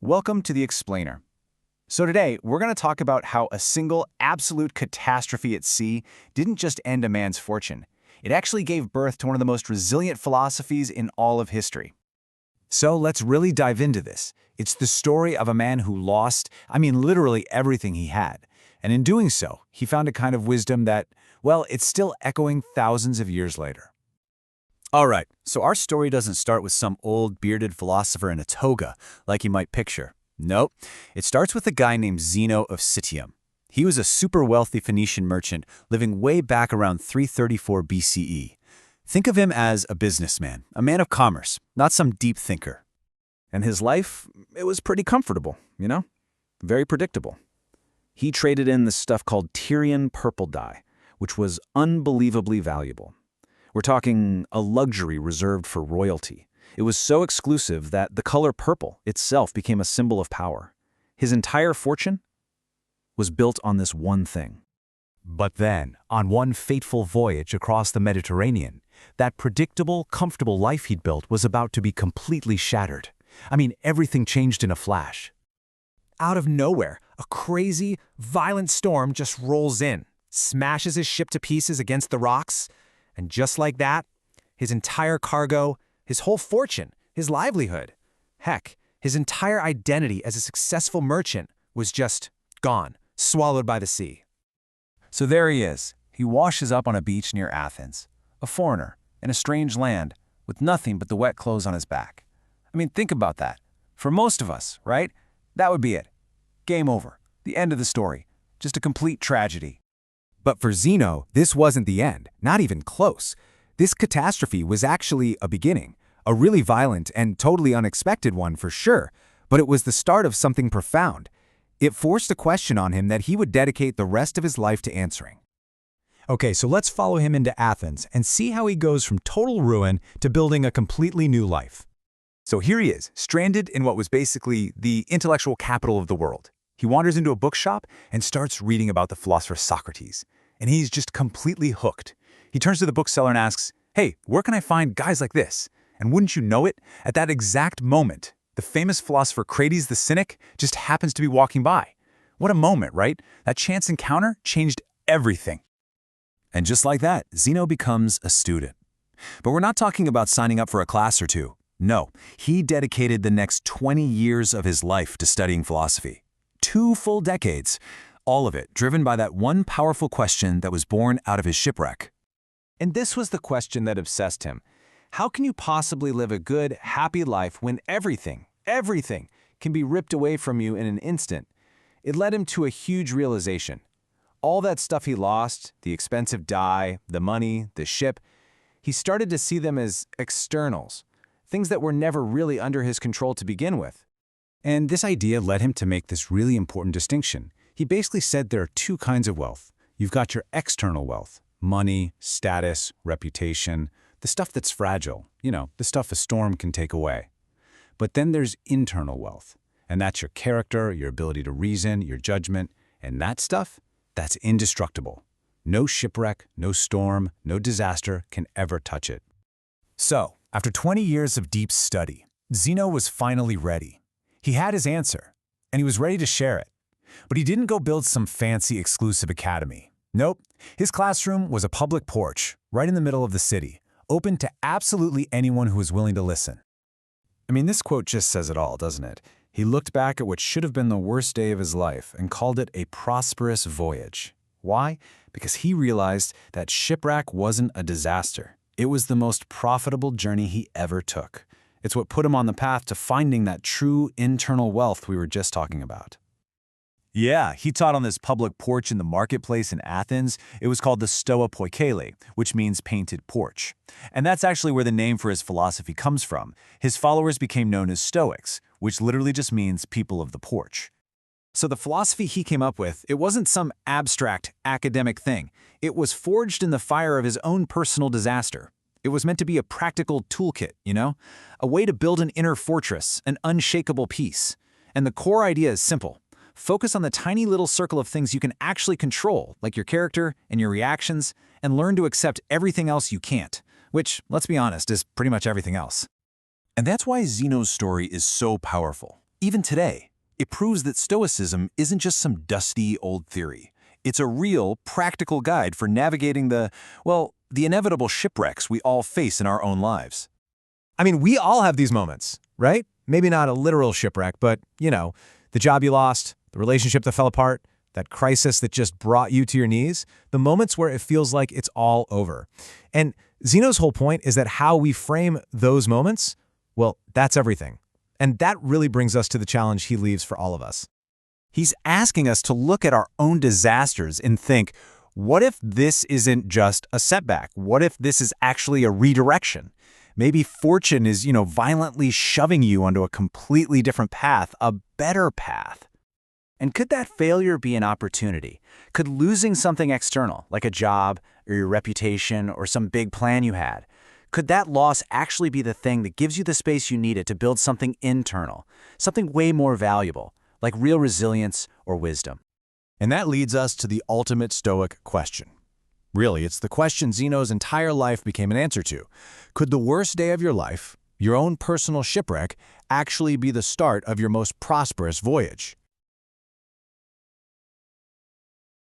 Welcome to The Explainer. So today, we're going to talk about how a single absolute catastrophe at sea didn't just end a man's fortune. It actually gave birth to one of the most resilient philosophies in all of history. So let's really dive into this. It's the story of a man who lost, literally everything he had. And in doing so, he found a kind of wisdom that, well, it's still echoing thousands of years later. All right, so our story doesn't start with some old bearded philosopher in a toga, like you might picture. Nope, it starts with a guy named Zeno of Citium. He was a super wealthy Phoenician merchant living way back around 334 BCE. Think of him as a businessman, a man of commerce, not some deep thinker. And his life, it was pretty comfortable, very predictable. He traded in this stuff called Tyrian purple dye, which was unbelievably valuable. We're talking a luxury reserved for royalty. It was so exclusive that the color purple itself became a symbol of power. His entire fortune was built on this one thing. But then, on one fateful voyage across the Mediterranean, that predictable, comfortable life he'd built was about to be completely shattered. Everything changed in a flash. Out of nowhere, a crazy, violent storm just rolls in, smashes his ship to pieces against the rocks, and just like that, his entire cargo, his whole fortune, his livelihood, heck, his entire identity as a successful merchant was just gone, swallowed by the sea. So there he is. He washes up on a beach near Athens, a foreigner in a strange land with nothing but the wet clothes on his back. Think about that. For most of us, right? That would be it. Game over. The end of the story. Just a complete tragedy. But for Zeno, this wasn't the end, not even close. This catastrophe was actually a beginning, a really violent and totally unexpected one for sure, but it was the start of something profound. It forced a question on him that he would dedicate the rest of his life to answering. Okay, so let's follow him into Athens and see how he goes from total ruin to building a completely new life. So here he is, stranded in what was basically the intellectual capital of the world. He wanders into a bookshop and starts reading about the philosopher Socrates. And he's just completely hooked. He turns to the bookseller and asks, "Hey, where can I find guys like this?" And wouldn't you know it, at that exact moment, the famous philosopher Crates the Cynic just happens to be walking by. What a moment, right? That chance encounter changed everything. And just like that, Zeno becomes a student. But we're not talking about signing up for a class or two. No, he dedicated the next 20 years of his life to studying philosophy. 2 full decades. All of it driven by that one powerful question that was born out of his shipwreck. And this was the question that obsessed him. How can you possibly live a good, happy life when everything can be ripped away from you in an instant? It led him to a huge realization. All that stuff he lost, the expensive dye, the money, the ship, he started to see them as externals, things that were never really under his control to begin with. And this idea led him to make this really important distinction. He basically said there are 2 kinds of wealth. You've got your external wealth, money, status, reputation, the stuff that's fragile, the stuff a storm can take away. But then there's internal wealth, and that's your character, your ability to reason, your judgment, and that stuff, that's indestructible. No shipwreck, no storm, no disaster can ever touch it. So, after 20 years of deep study, Zeno was finally ready. He had his answer, and he was ready to share it. But he didn't go build some fancy exclusive academy. Nope, his classroom was a public porch right in the middle of the city, open to absolutely anyone who was willing to listen. This quote just says it all, doesn't it? He looked back at what should have been the worst day of his life and called it a prosperous voyage. Why? Because he realized that shipwreck wasn't a disaster. It was the most profitable journey he ever took. It's what put him on the path to finding that true internal wealth we were just talking about. Yeah, he taught on this public porch in the marketplace in Athens. It was called the Stoa Poikile, which means painted porch. And that's actually where the name for his philosophy comes from. His followers became known as Stoics, which literally just means people of the porch. So the philosophy he came up with, it wasn't some abstract academic thing. It was forged in the fire of his own personal disaster. It was meant to be a practical toolkit, a way to build an inner fortress, an unshakable peace. And the core idea is simple. Focus on the tiny little circle of things you can actually control, like your character and your reactions, and learn to accept everything else you can't, which, let's be honest, is pretty much everything else. And that's why Zeno's story is so powerful. Even today, it proves that Stoicism isn't just some dusty old theory. It's a real, practical guide for navigating the inevitable shipwrecks we all face in our own lives. I mean, we all have these moments, right? Maybe not a literal shipwreck, but, the job you lost, the relationship that fell apart, that crisis that just brought you to your knees, the moments where it feels like it's all over. And Zeno's whole point is that how we frame those moments, well, that's everything. And that really brings us to the challenge he leaves for all of us. He's asking us to look at our own disasters and think, what if this isn't just a setback? What if this is actually a redirection? Maybe fortune is, violently shoving you onto a completely different path, a better path. And could that failure be an opportunity? Could losing something external, like a job or your reputation or some big plan you had, could that loss actually be the thing that gives you the space you needed to build something internal, something way more valuable, like real resilience or wisdom? And that leads us to the ultimate Stoic question. Really, it's the question Zeno's entire life became an answer to. Could the worst day of your life, your own personal shipwreck, actually be the start of your most prosperous voyage?